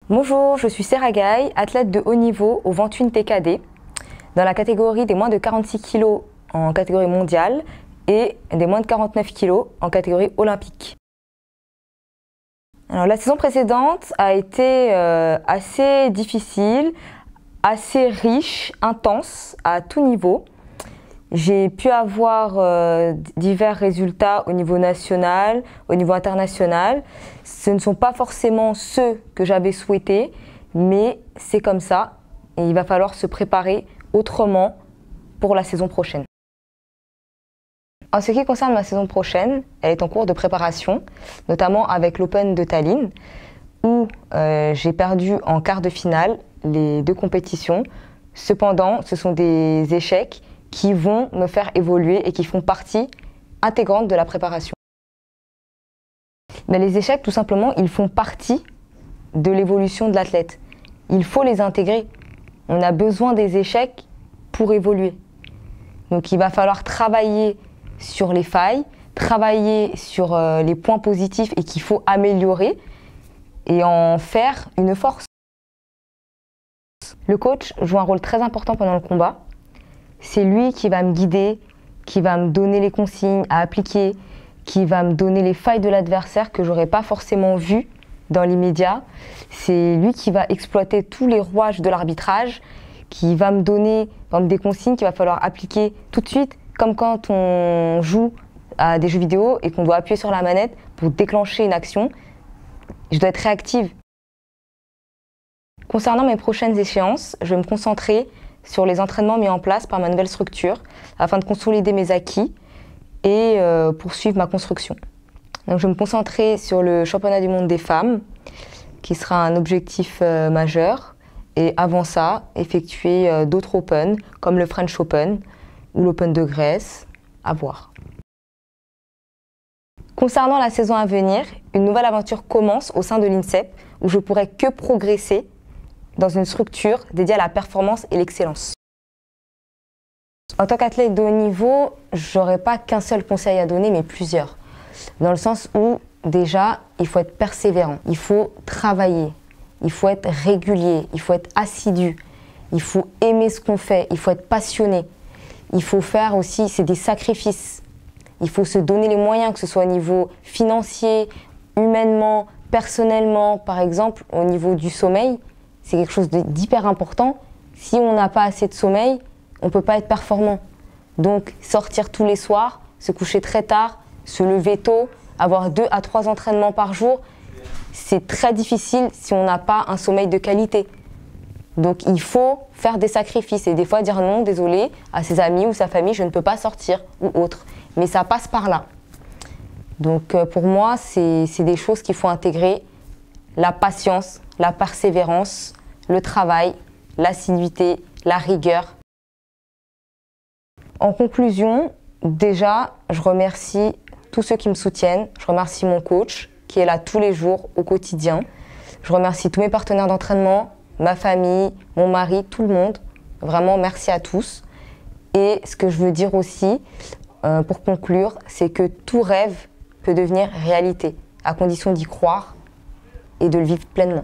Bonjour, je suis Serra Gaye, athlète de haut niveau au Ventoux TKD, dans la catégorie des moins de 46 kg en catégorie mondiale et des moins de 49 kg en catégorie olympique. Alors, la saison précédente a été assez difficile, assez riche, intense à tout niveau. J'ai pu avoir divers résultats au niveau national, au niveau international. Ce ne sont pas forcément ceux que j'avais souhaités, mais c'est comme ça et il va falloir se préparer autrement pour la saison prochaine. En ce qui concerne ma saison prochaine, elle est en cours de préparation, notamment avec l'Open de Tallinn, où j'ai perdu en quart de finale les deux compétitions. Cependant, ce sont des échecs qui vont me faire évoluer et qui font partie intégrante de la préparation. Mais les échecs, tout simplement, ils font partie de l'évolution de l'athlète. Il faut les intégrer. On a besoin des échecs pour évoluer. Donc il va falloir travailler sur les failles, travailler sur les points positifs et qu'il faut améliorer et en faire une force. Le coach joue un rôle très important pendant le combat. C'est lui qui va me guider, qui va me donner les consignes à appliquer, qui va me donner les failles de l'adversaire que je n'aurais pas forcément vues dans l'immédiat. C'est lui qui va exploiter tous les rouages de l'arbitrage, qui va me donner des consignes qu'il va falloir appliquer tout de suite, comme quand on joue à des jeux vidéo et qu'on doit appuyer sur la manette pour déclencher une action. Je dois être réactive. Concernant mes prochaines échéances, je vais me concentrer sur les entraînements mis en place par ma nouvelle structure afin de consolider mes acquis et poursuivre ma construction. Donc, je vais me concentrer sur le championnat du monde des femmes qui sera un objectif majeur et avant ça, effectuer d'autres Open comme le French Open ou l'Open de Grèce, à voir. Concernant la saison à venir, une nouvelle aventure commence au sein de l'INSEP où je ne pourrai que progresser dans une structure dédiée à la performance et l'excellence. En tant qu'athlète de haut niveau, je n'aurai pas qu'un seul conseil à donner, mais plusieurs. Dans le sens où, déjà, il faut être persévérant, il faut travailler, il faut être régulier, il faut être assidu, il faut aimer ce qu'on fait, il faut être passionné. Il faut faire aussi, c'est des sacrifices. Il faut se donner les moyens, que ce soit au niveau financier, humainement, personnellement. Par exemple, au niveau du sommeil, c'est quelque chose d'hyper important. Si on n'a pas assez de sommeil, on ne peut pas être performant. Donc, sortir tous les soirs, se coucher très tard, se lever tôt, avoir 2 à 3 entraînements par jour, c'est très difficile si on n'a pas un sommeil de qualité. Donc, il faut faire des sacrifices et des fois dire non, désolé, à ses amis ou sa famille, je ne peux pas sortir ou autre. Mais ça passe par là. Donc, pour moi, c'est des choses qu'il faut intégrer. La patience, la persévérance, le travail, l'assiduité, la rigueur. En conclusion, déjà, je remercie tous ceux qui me soutiennent. Je remercie mon coach qui est là tous les jours, au quotidien. Je remercie tous mes partenaires d'entraînement, ma famille, mon mari, tout le monde. Vraiment, merci à tous. Et ce que je veux dire aussi, pour conclure, c'est que tout rêve peut devenir réalité, à condition d'y croire et de le vivre pleinement.